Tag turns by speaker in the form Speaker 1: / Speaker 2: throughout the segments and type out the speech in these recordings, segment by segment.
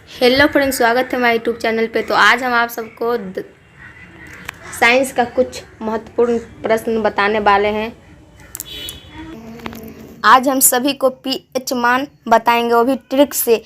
Speaker 1: Hello friends, स्वागत है हमारे यूट्यूब चैनल पे। तो आज हम आप सबको साइंस का कुछ महत्वपूर्ण प्रश्न बताने वाले हैं। आज हम सभी को पीएच मान बताएंगे, वो भी ट्रिक से,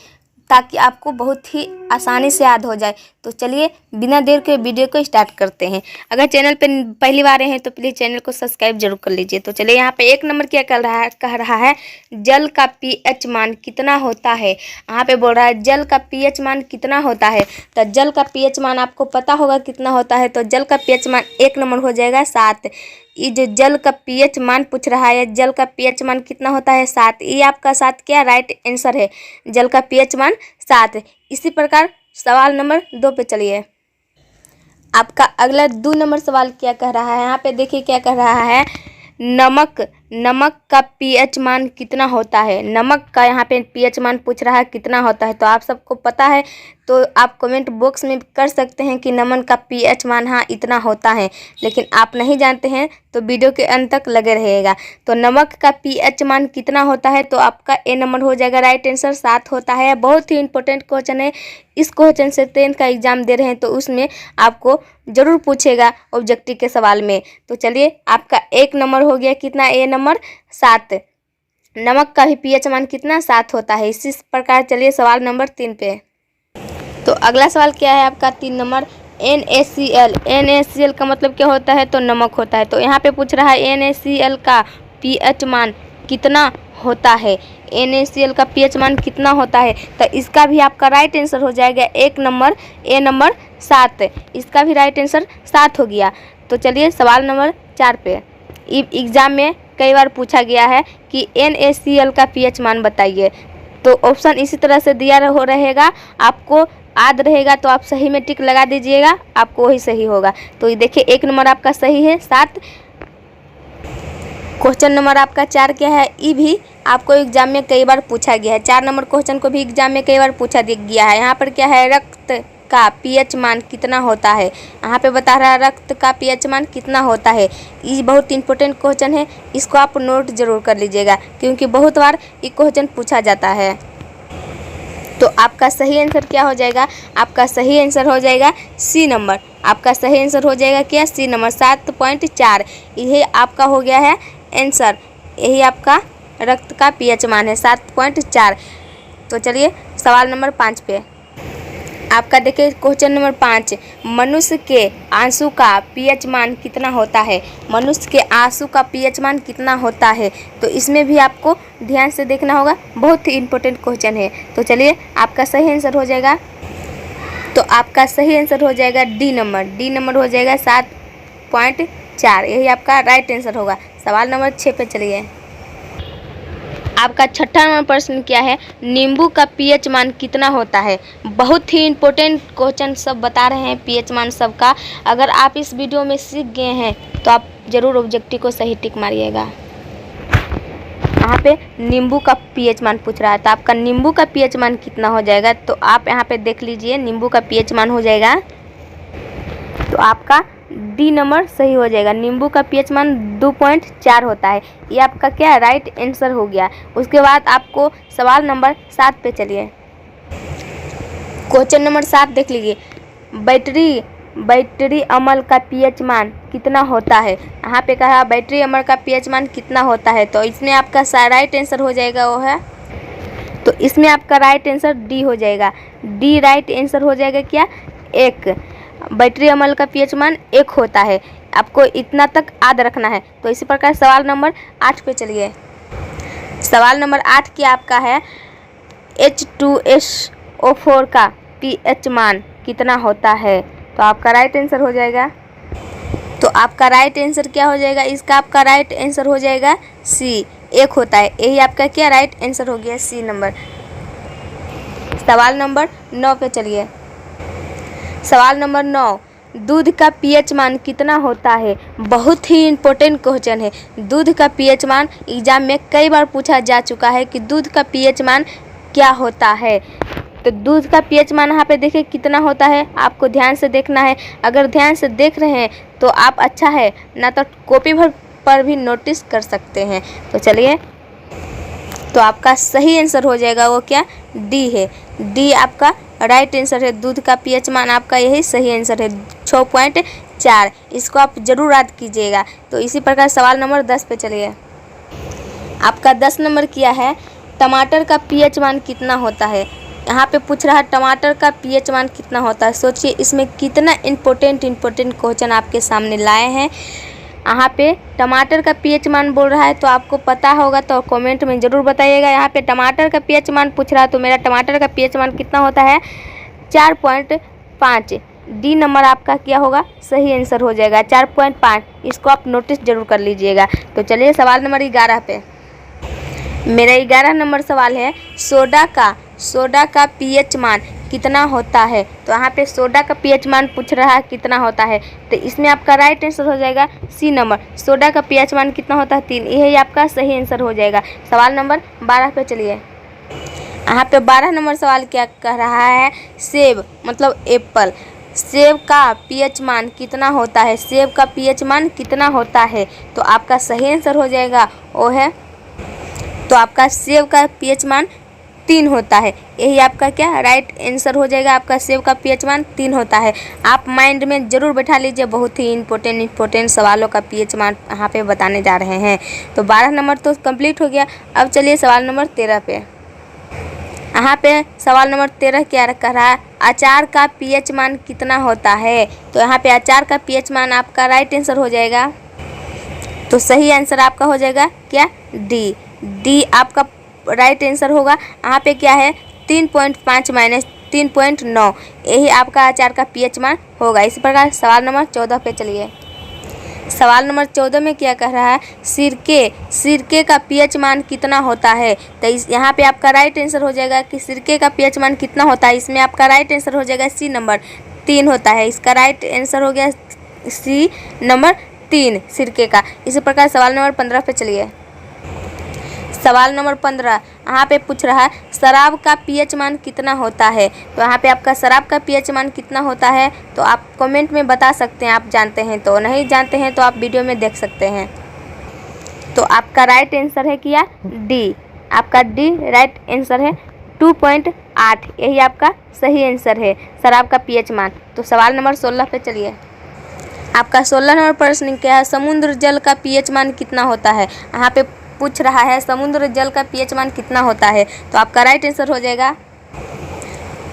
Speaker 1: ताकि आपको बहुत ही आसानी से याद हो जाए। तो चलिए बिना देर के वीडियो को स्टार्ट करते हैं। अगर चैनल पे पहली बार हैं तो प्लीज़ चैनल को सब्सक्राइब जरूर कर लीजिए। तो चलिए यहाँ पे एक नंबर क्या कह रहा है जल का पीएच मान कितना होता है। यहाँ पे बोल रहा है जल का पीएच मान कितना होता है। तो जल का पीएच मान आपको पता होगा कितना होता है। तो जल का पीएच मान एक नंबर हो जाएगा 7। ये जो जल का पीएच मान पूछ रहा है, जल का पीएच मान कितना होता है 7। ये आपका 7 क्या राइट आंसर है, जल का पीएच मान 7। इसी प्रकार सवाल नंबर 2 पे चलिए। आपका अगला 2 नंबर सवाल क्या कह रहा है, यहाँ पे देखिए क्या कह रहा है। नमक का पीएच मान कितना होता है। नमक का यहाँ पे पीएच मान पूछ रहा है कितना होता है। तो आप सबको पता है तो आप कमेंट बॉक्स में कर सकते हैं कि नमक का पीएच मान हाँ इतना होता है। लेकिन आप नहीं जानते हैं तो वीडियो के अंत तक लगे रहिएगा। तो नमक का पीएच मान कितना होता है, तो आपका ए नंबर हो जाएगा राइट आंसर 7 होता है। बहुत ही इंपॉर्टेंट क्वेश्चन है। इस क्वेश्चन से 10th का एग्जाम दे रहे हैं तो उसमें आपको जरूर पूछेगा ऑब्जेक्टिव के सवाल में। तो चलिए आपका एक नंबर हो गया कितना, ए नंबर 7। नमक का भी पीएच मान कितना 7 होता है। इसी प्रकार चलिए सवाल नंबर 3 पे। तो अगला सवाल क्या है आपका 3 नंबर NaCl। NaCl का मतलब क्या होता है, तो नमक होता है। तो यहाँ पे पूछ रहा है NaCl का पीएच मान कितना होता है। NaCl का पीएच मान कितना होता है, तो इसका भी आपका राइट आंसर हो जाएगा एक नंबर ए नंबर 7। इसका भी राइट आंसर 7 हो गया। तो चलिए सवाल नंबर 4 पे। एग्जाम में कई बार पूछा गया है कि NaCl का पीएच मान बताइए। तो ऑप्शन इसी तरह से दिया हो रहेगा, आपको याद रहेगा तो आप सही में टिक लगा दीजिएगा, आपको वही सही होगा। तो ये देखिए एक नंबर आपका सही है 7। क्वेश्चन नंबर आपका 4 क्या है, ये भी आपको एग्जाम में कई बार पूछा गया है। 4 नंबर क्वेश्चन को भी एग्जाम में कई बार पूछा गया है। यहाँ पर क्या है, रक्त का पीएच मान कितना होता है। यहाँ पे बता रहा है रक्त का पीएच मान कितना होता है। ये बहुत इंपॉर्टेंट क्वेश्चन है, इसको आप नोट जरूर कर लीजिएगा क्योंकि बहुत बार ये क्वेश्चन पूछा जाता है। तो आपका सही आंसर क्या हो जाएगा, आपका सही आंसर हो जाएगा सी नंबर। आपका सही आंसर हो जाएगा क्या, सी नंबर 7.4। यही आपका हो गया है आंसर। यही आपका रक्त का पीएच मान है 7.4। तो चलिए सवाल नंबर 5 पे। आपका देखिए क्वेश्चन नंबर 5, मनुष्य के आंसू का पीएच मान कितना होता है। मनुष्य के आंसू का पीएच मान कितना होता है, तो इसमें भी आपको ध्यान से देखना होगा, बहुत ही इंपॉर्टेंट क्वेश्चन है। तो चलिए आपका सही आंसर हो जाएगा, तो आपका सही आंसर हो जाएगा डी नंबर। डी नंबर हो जाएगा 7.4। यही आपका राइट आंसर होगा। सवाल नंबर 6 पे चलिए। आपका 6ठा नंबर प्रश्न क्या है, नींबू का पीएच मान कितना होता है। बहुत ही इंपॉर्टेंट क्वेश्चन सब बता रहे हैं पीएच मान सबका। अगर आप इस वीडियो में सीख गए हैं तो आप जरूर ऑब्जेक्टिव को सही टिक मारिएगा। यहाँ पे नींबू का पीएच मान पूछ रहा है, तो आपका नींबू का पीएच मान कितना हो जाएगा, तो आप यहाँ पे देख लीजिए नींबू का पीएच मान हो जाएगा, तो आपका डी नंबर सही हो जाएगा। नींबू का पीएच मान 2.4 होता है। ये आपका क्या राइट आंसर हो गया। उसके बाद आपको सवाल नंबर 7 पे चलिए। क्वेश्चन नंबर 7 देख लीजिए, बैटरी अम्ल का पीएच मान कितना होता है। यहाँ पे कहा बैटरी अम्ल का पीएच मान कितना होता है, तो इसमें आपका राइट आंसर हो जाएगा वो है, तो इसमें आपका राइट आंसर डी हो जाएगा। डी राइट आंसर हो जाएगा क्या, 1। बैटरी अम्ल का पीएच मान 1 होता है। आपको इतना तक याद रखना है। तो इसी प्रकार सवाल नंबर 8 पे चलिए। सवाल नंबर 8 क्या आपका है, H2SO4 का पीएच मान कितना होता है, तो आपका राइट आंसर हो जाएगा, तो आपका राइट आंसर क्या हो जाएगा, इसका आपका राइट आंसर हो जाएगा सी, 1 होता है। यही आपका क्या राइट आंसर हो गया, सी नंबर। सवाल नंबर 9 पे चलिए। सवाल नंबर 9, दूध का पीएच मान कितना होता है। बहुत ही इंपॉर्टेंट क्वेश्चन है। दूध का पीएच मान एग्जाम में कई बार पूछा जा चुका है कि दूध का पीएच मान क्या होता है। तो दूध का पीएच मान यहाँ पे देखिए कितना होता है, आपको ध्यान से देखना है। अगर ध्यान से देख रहे हैं तो आप अच्छा है, ना तो कॉपी भर पर भी नोटिस कर सकते हैं। तो चलिए, तो आपका सही आंसर हो जाएगा वो क्या, डी है। डी आपका राइट आंसर है। दूध का पीएच मान आपका यही सही आंसर है 6.4। इसको आप जरूर याद कीजिएगा। तो इसी प्रकार सवाल नंबर 10 पे चलिए। आपका 10 नंबर क्या है, टमाटर का पीएच मान कितना होता है। यहाँ पे पूछ रहा है टमाटर का पीएच मान कितना होता है। सोचिए इसमें कितना इम्पोर्टेंट क्वेश्चन आपके सामने लाए हैं। यहाँ पे टमाटर का पीएच मान बोल रहा है, तो आपको पता होगा तो कमेंट में ज़रूर बताइएगा। यहाँ पे टमाटर का पीएच मान पूछ रहा है, तो मेरा टमाटर का पीएच मान कितना होता है 4.5। डी नंबर आपका क्या होगा, सही आंसर हो जाएगा 4.5। इसको आप नोटिस जरूर कर लीजिएगा। तो चलिए सवाल नंबर 11 पे। मेरा 11 नंबर सवाल है, सोडा का पीएच मान कितना होता है। तो यहाँ पे सोडा का पीएच मान पूछ रहा है कितना होता है, तो इसमें आपका राइट आंसर हो जाएगा सी नंबर। सोडा का पीएच मान कितना होता है 3, यही आपका सही आंसर हो जाएगा। सवाल नंबर 12 पे चलिए। यहाँ पे 12 नंबर सवाल क्या कह रहा है, सेब मतलब एप्पल, सेब का पीएच मान कितना होता है। सेब का पीएच मान कितना होता है, तो आपका सही आंसर हो जाएगा वो है, तो आपका सेब का पीएच मान 3 होता है। यही आपका क्या राइट आंसर हो जाएगा। आपका सेब का पीएच मान 3 होता है। आप माइंड में ज़रूर बैठा लीजिए, बहुत ही इम्पोर्टेंट सवालों का पीएच मान यहाँ पे बताने जा रहे हैं। तो 12 नंबर तो कंप्लीट हो गया। अब चलिए सवाल नंबर 13 पे। यहाँ पे सवाल नंबर 13 क्या कह रहा है, अचार का पीएच मान कितना होता है। तो यहाँ पे अचार का पीएच मान आपका राइट आंसर हो जाएगा। तो सही आंसर आपका हो जाएगा क्या, डी आपका राइट आंसर होगा। यहाँ पे क्या है 3.5 माइनस 3.9, यही आपका अचार का पीएच मान होगा। इसी प्रकार सवाल नंबर 14 पे चलिए। सवाल नंबर 14 में क्या कह रहा है, सिरके का पीएच मान कितना होता है। तो यहाँ पे आपका राइट आंसर हो जाएगा कि सिरके का पीएच मान कितना होता है। इसमें आपका राइट आंसर हो जाएगा सी नंबर 3 होता है। इसका राइट आंसर हो गया सी नंबर 3 सिरके का। इसी प्रकार सवाल नंबर 15 पे चलिए। सवाल नंबर 15 यहाँ पे पूछ रहा है, शराब का पीएच मान कितना होता है। तो यहाँ पे आपका शराब का पीएच मान कितना होता है, तो आप कमेंट में बता सकते हैं। आप जानते हैं तो, नहीं जानते हैं तो आप वीडियो में देख सकते हैं। तो आपका राइट आंसर है क्या, डी। आपका डी राइट आंसर है 2.8, यही आपका सही आंसर है शराब का पीएच मान। तो सवाल नंबर 16 पे चलिए। आपका 16 नंबर प्रश्न क्या है, समुद्र जल का पीएच मान कितना होता है। यहाँ पे पूछ रहा है समुद्र जल का पीएच मान कितना होता है। तो आपका राइट आंसर हो जाएगा,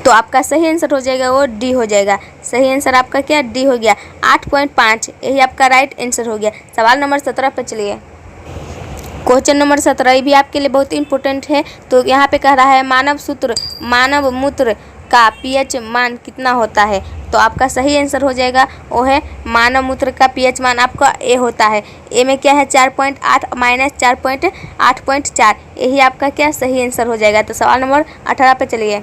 Speaker 1: तो आपका सही आंसर हो जाएगा वो डी हो जाएगा। सही आंसर आपका क्या, डी हो गया 8.5, यही आपका राइट आंसर हो गया। सवाल नंबर 17 पे चलिए। क्वेश्चन नंबर 17 ये भी आपके लिए बहुत इंपॉर्टेंट है। तो यहाँ पे कह रहा है मानव मूत्र का पीएच मान कितना होता है। तो आपका सही आंसर हो जाएगा वो है मानव मूत्र का पीएच मान आपका ए होता है। ए में क्या है 4.8 माइनस 4.8.4, यही आपका क्या सही आंसर हो जाएगा। तो सवाल नंबर 18 पे चलिए।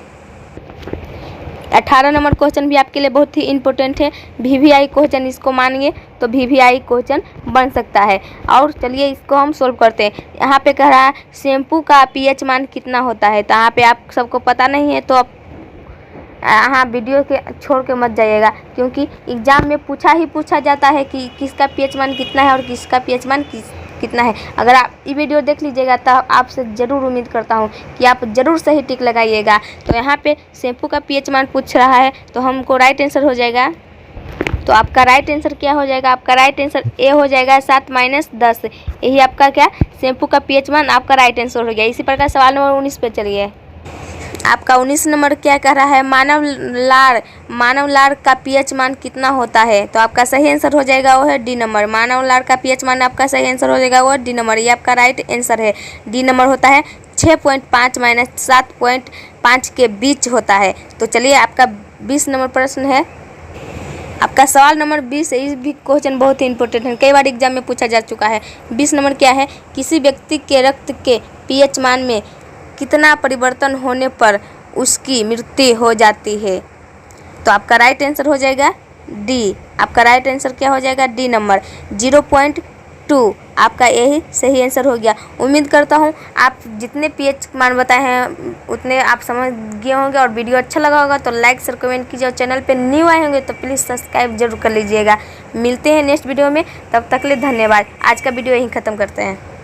Speaker 1: 18 नंबर क्वेश्चन भी आपके लिए बहुत ही इंपॉर्टेंट है। वीवीआई क्वेश्चन इसको मानिए तो वीवीआई क्वेश्चन बन सकता है। और चलिए इसको हम सोल्व करते हैं। यहाँ पे कह रहा है शैम्पू का पीएच मान कितना होता है। तो यहाँ पे आप सबको पता नहीं है तो आप हाँ वीडियो के छोड़ के मत जाइएगा, क्योंकि एग्ज़ाम में पूछा जाता है कि किसका पीएच मान कितना है और किसका पीएच मान कितना है। अगर आप ये वीडियो देख लीजिएगा तो आपसे ज़रूर उम्मीद करता हूँ कि आप ज़रूर सही टिक लगाइएगा। तो यहाँ पे शैम्पू का पीएच मान पूछ रहा है, तो हमको राइट आंसर हो जाएगा। तो आपका राइट आंसर क्या हो जाएगा, आपका राइट आंसर ए हो जाएगा 7 माइनस 10, यही आपका क्या शैम्पू का पीएच मान आपका राइट आंसर हो गया। इसी प्रकार सवाल नंबर 19 पे चलिए। आपका 19 नंबर क्या कह रहा है, मानव लार का पीएच मान कितना होता है। तो आपका सही आंसर हो जाएगा वो है डी नंबर। मानव लार का पीएच मान आपका सही आंसर हो जाएगा वो डी नंबर, ये आपका राइट आंसर है। डी नंबर होता है 6.5 माइनस 7.5 के बीच होता है। तो चलिए आपका 20 नंबर प्रश्न है। आपका सवाल नंबर 20 है। इस भी क्वेश्चन बहुत ही इंपॉर्टेंट है, कई बार एग्जाम में पूछा जा चुका है। 20 नंबर क्या है, किसी व्यक्ति के रक्त के पीएच मान में कितना परिवर्तन होने पर उसकी मृत्यु हो जाती है। तो आपका राइट आंसर हो जाएगा डी। आपका राइट आंसर क्या हो जाएगा, डी नंबर 0.2, आपका यही सही आंसर हो गया। उम्मीद करता हूँ आप जितने पीएच मान बताए हैं उतने आप समझ गए होंगे और वीडियो अच्छा लगा होगा तो लाइक शेयर कमेंट कीजिए। और चैनल पे न्यू आए होंगे तो प्लीज़ सब्सक्राइब जरूर कर लीजिएगा। मिलते हैं नेक्स्ट वीडियो में, तब तक के लिए धन्यवाद। आज का वीडियो यहीं ख़त्म करते हैं।